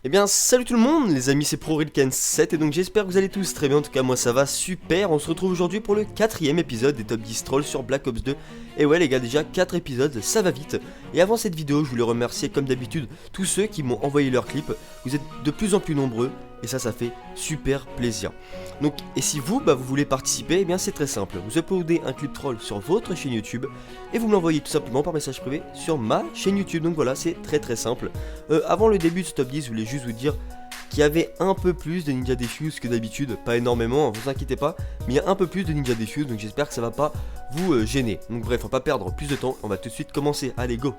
Eh bien salut tout le monde les amis, c'est ProRilken7 et donc j'espère que vous allez tous très bien, en tout cas moi ça va super. On se retrouve aujourd'hui pour le 4ème épisode des top 10 trolls sur Black Ops 2. Et ouais les gars, déjà 4 épisodes, ça va vite. Et avant cette vidéo, je voulais remercier comme d'habitude tous ceux qui m'ont envoyé leurs clips. Vous êtes de plus en plus nombreux et ça fait super plaisir. Donc, et si vous voulez participer, eh bien c'est très simple. Vous uploadez un clip troll sur votre chaîne YouTube et vous me l'envoyez tout simplement par message privé sur ma chaîne YouTube. Donc voilà, c'est très simple. Avant le début de ce top 10, je voulais juste vous dire qu'il y avait un peu plus de Ninja Defuse que d'habitude. Pas énormément, vous inquiétez pas, mais il y a un peu plus de Ninja Defuse, donc j'espère que ça va pas vous gêner. Donc bref, on va pas perdre plus de temps, on va tout de suite commencer. Allez, go!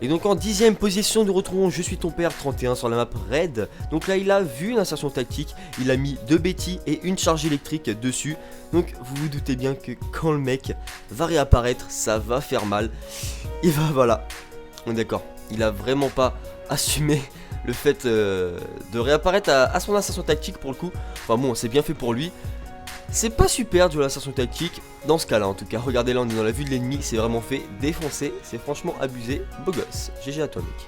Et donc en 10ème position, nous retrouvons Je suis ton père 31 sur la map Red. Donc là il a vu une insertion tactique, il a mis 2 Betty et une charge électrique dessus. Donc vous vous doutez bien que quand le mec va réapparaître, ça va faire mal. Et voilà, on est d'accord, il a vraiment pas assumé le fait de réapparaître à son insertion tactique pour le coup. Enfin bon, c'est bien fait pour lui. C'est pas super de jouer l'insertion tactique, dans ce cas là en tout cas. Regardez là, on est dans la vue de l'ennemi, c'est vraiment fait défoncer, c'est franchement abusé, beau gosse. GG à toi mec.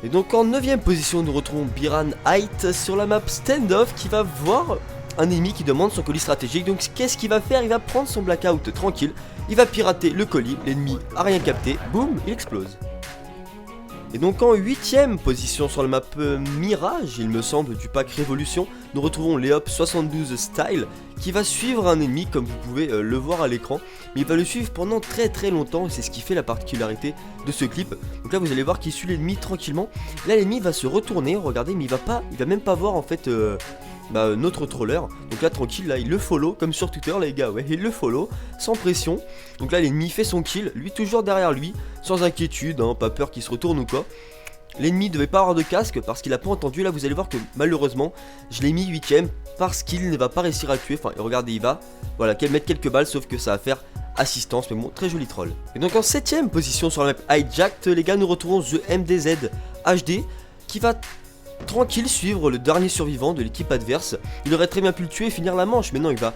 Et donc en 9ème position, nous retrouvons Biran Height sur la map Standoff qui va voir un ennemi qui demande son colis stratégique. Donc qu'est-ce qu'il va faire? Il va prendre son blackout tranquille, il va pirater le colis, l'ennemi a rien capté, boum, il explose. Et donc en 8ème position sur la map Mirage, il me semble, du pack Révolution, nous retrouvons Leop 72 Style qui va suivre un ennemi comme vous pouvez le voir à l'écran, mais il va le suivre pendant très longtemps et c'est ce qui fait la particularité de ce clip. Donc là vous allez voir qu'il suit l'ennemi tranquillement, là l'ennemi va se retourner, regardez, mais il va même pas voir en fait notre troller. Donc là tranquille, là il le follow comme sur Twitter les gars, ouais, il le follow sans pression. Donc là l'ennemi fait son kill, lui toujours derrière lui, sans inquiétude, hein, pas peur qu'il se retourne ou quoi. L'ennemi devait pas avoir de casque parce qu'il a pas entendu. Là vous allez voir que malheureusement je l'ai mis 8ème parce qu'il ne va pas réussir à le tuer. Enfin regardez, il va mettre quelques balles, sauf que ça va faire assistance, mais bon, très joli troll. Et donc en 7ème position sur la map Hijacked, les gars, nous retrouvons The MDZ HD qui va tranquille suivre le dernier survivant de l'équipe adverse. Il aurait très bien pu le tuer et finir la manche, mais non, il va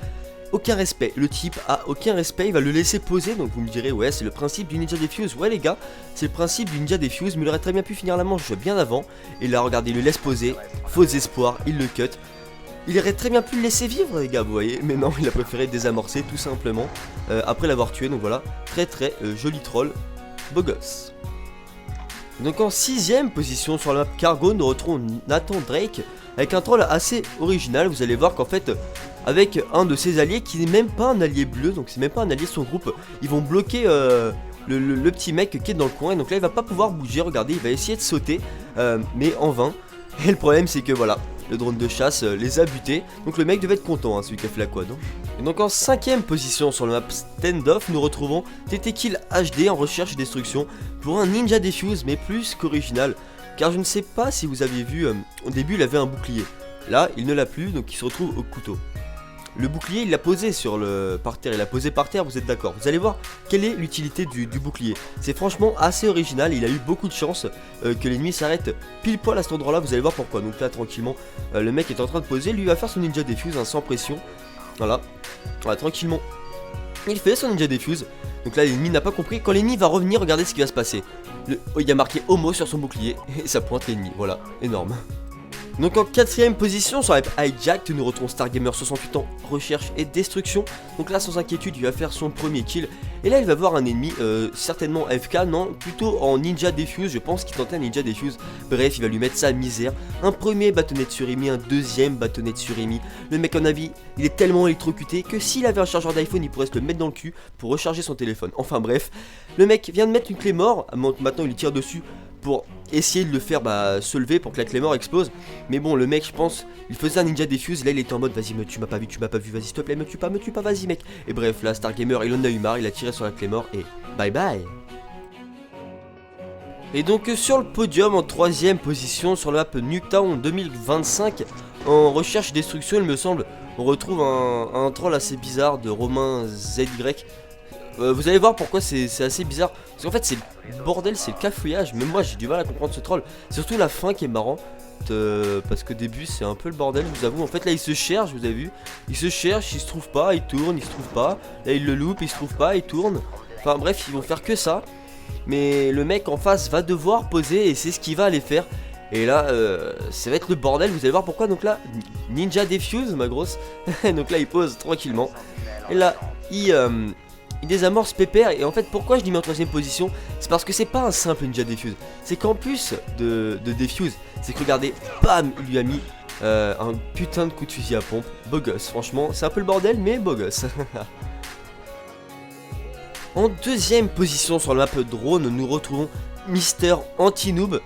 aucun respect, le type a aucun respect, il va le laisser poser. Donc vous me direz, ouais, c'est le principe du Ninja Defuse. Ouais les gars, c'est le principe du Ninja Defuse, mais il aurait très bien pu finir la manche bien avant. Et là regardez, il le laisse poser, faux espoir, il le cut. Il aurait très bien pu le laisser vivre les gars, vous voyez, mais non, il a préféré désamorcer tout simplement après l'avoir tué. Donc voilà, très joli troll, beau gosse. Donc en 6ème position sur la map Cargo, nous retrouvons Nathan Drake avec un troll assez original. Vous allez voir qu'en fait, avec un de ses alliés qui n'est même pas un allié bleu, donc c'est même pas un allié de son groupe, ils vont bloquer le petit mec qui est dans le coin. Et donc là il va pas pouvoir bouger, regardez, il va essayer de sauter, mais en vain. Et le problème c'est que voilà, le drone de chasse les a butés. Donc le mec devait être content, hein, celui qui a fait la quad. Et donc en 5ème position sur la map Standoff, nous retrouvons TT Kill HD en recherche et destruction pour un Ninja Defuse, mais plus qu'original. Car je ne sais pas si vous avez vu, au début il avait un bouclier. Là il ne l'a plus, donc il se retrouve au couteau. Le bouclier il l'a posé par terre, il l'a posé par terre, vous êtes d'accord. Vous allez voir quelle est l'utilité du bouclier. C'est franchement assez original, il a eu beaucoup de chance que l'ennemi s'arrête pile poil à cet endroit là, vous allez voir pourquoi. Donc là tranquillement, le mec est en train de poser, lui va faire son Ninja Defuse, hein, sans pression. Voilà, tranquillement. Il fait son Ninja Defuse. Donc là l'ennemi n'a pas compris, quand l'ennemi va revenir, regardez ce qui va se passer. Il y a marqué Homo sur son bouclier et ça pointe l'ennemi, voilà, énorme. Donc en 4ème position sur la map Hijacked, nous retrouvons Stargamer 68 ans, recherche et destruction. Donc là sans inquiétude il va faire son premier kill. Et là il va voir un ennemi, certainement AFK, non, plutôt en Ninja Defuse, je pense qu'il tentait un Ninja Defuse. Bref, il va lui mettre sa misère. Un premier bâtonnet de surimi, un deuxième bâtonnet de surimi. Le mec en avis, il est tellement électrocuté que s'il avait un chargeur d'iPhone il pourrait se le mettre dans le cul pour recharger son téléphone. Enfin bref, le mec vient de mettre une clé mort, maintenant il tire dessus pour essayer de le faire se lever pour que la clé mort explose. Mais bon, le mec, je pense, il faisait un Ninja Defuse. Là, il était en mode, vas-y, tu m'as pas vu, vas-y, s'il te plaît, me tue pas, vas-y, mec. Et bref, là, Stargamer, il en a eu marre, il a tiré sur la clé mort et bye bye. Et donc, sur le podium, en 3ème position, sur la map Nuketown 2025, en recherche destruction, il me semble, on retrouve un troll assez bizarre de Romain ZY. Vous allez voir pourquoi c'est assez bizarre. Parce qu'en fait c'est le bordel, c'est le cafouillage. Même moi j'ai du mal à comprendre ce troll. C'est surtout la fin qui est marrant, parce qu'au début c'est un peu le bordel, je vous avoue. En fait là il se cherche, vous avez vu. Il se cherche, il se trouve pas, il tourne, il se trouve pas. Là il le loupe, il se trouve pas, il tourne. Enfin bref, ils vont faire que ça. Mais le mec en face va devoir poser et c'est ce qu'il va aller faire. Et là, ça va être le bordel, vous allez voir pourquoi. Donc là, Ninja Defuse, ma grosse. Donc là, il pose tranquillement. Et là, il désamorce Pépère. Et en fait, pourquoi je l'ai mis en 3ème position? C'est parce que c'est pas un simple Ninja Defuse. C'est qu'en plus de Defuse, c'est que regardez, bam, il lui a mis un putain de coup de fusil à pompe. Beau gosse, franchement, c'est un peu le bordel, mais beau gosse. En 2ème position sur la map drone, nous retrouvons Mister Anti-Noob.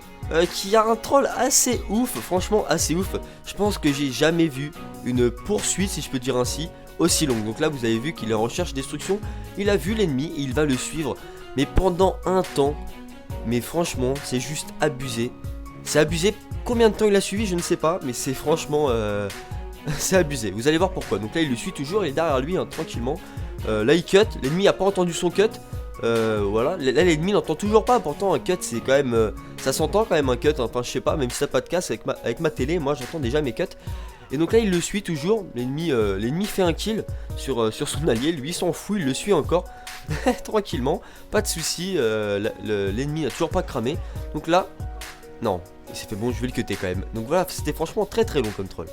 Qui a un troll assez ouf, franchement assez ouf. Je pense que j'ai jamais vu une poursuite, si je peux dire ainsi, aussi longue. Donc là vous avez vu qu'il est en recherche destruction, il a vu l'ennemi et il va le suivre, mais pendant un temps. Mais franchement c'est juste abusé. C'est abusé, combien de temps il a suivi je ne sais pas, mais c'est franchement c'est abusé. Vous allez voir pourquoi. Donc là il le suit toujours, il est derrière lui hein, tranquillement. Là il cut, l'ennemi a pas entendu son cut. Voilà, là l'ennemi n'entend toujours pas, pourtant un cut c'est quand même, ça s'entend quand même un cut, enfin je sais pas, même si ça n'a pas de casse avec ma télé, moi j'entends déjà mes cuts. Et donc là il le suit toujours, l'ennemi fait un kill sur son allié, lui s'en fout, il le suit encore, tranquillement, pas de soucis, l'ennemi n'a toujours pas cramé, donc là, non, il s'est fait bon, je vais le cutter quand même, donc voilà, c'était franchement très très long comme troll.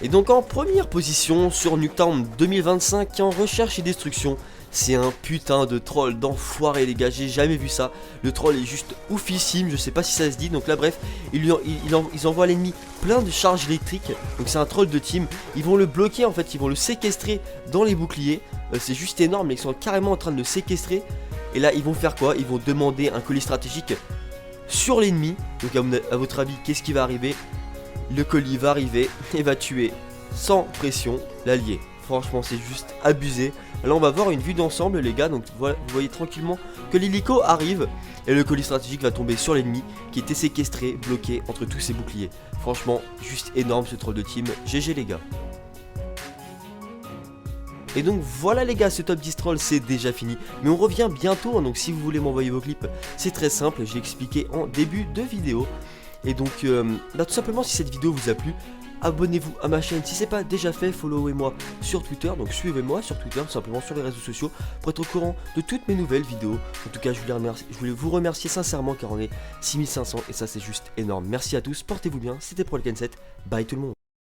Et donc en première position sur Nuketown 2025 qui est en recherche et destruction, c'est un putain de troll d'enfoiré les gars, j'ai jamais vu ça. Le troll est juste oufissime, je sais pas si ça se dit. Donc là bref, ils envoient à l'ennemi plein de charges électriques. Donc c'est un troll de team, ils vont le bloquer en fait, ils vont le séquestrer dans les boucliers. C'est juste énorme, ils sont carrément en train de le séquestrer. Et là ils vont faire quoi? Ils vont demander un colis stratégique sur l'ennemi. Donc à votre avis, qu'est-ce qui va arriver? Le colis va arriver et va tuer sans pression l'allié. Franchement c'est juste abusé. Là on va voir une vue d'ensemble les gars. Donc voilà, vous voyez tranquillement que l'hélico arrive et le colis stratégique va tomber sur l'ennemi qui était séquestré, bloqué entre tous ses boucliers. Franchement juste énorme ce troll de team. GG les gars. Et donc voilà les gars, ce top 10 troll c'est déjà fini. Mais on revient bientôt hein, donc si vous voulez m'envoyer vos clips, c'est très simple, j'ai expliqué en début de vidéo. Et donc tout simplement si cette vidéo vous a plu, abonnez-vous à ma chaîne si c'est pas déjà fait, followez-moi sur Twitter, donc suivez-moi sur Twitter, tout simplement sur les réseaux sociaux pour être au courant de toutes mes nouvelles vidéos. En tout cas je voulais vous remercier sincèrement car on est 6500 et ça c'est juste énorme. Merci à tous, portez-vous bien, c'était ProLken7, bye tout le monde.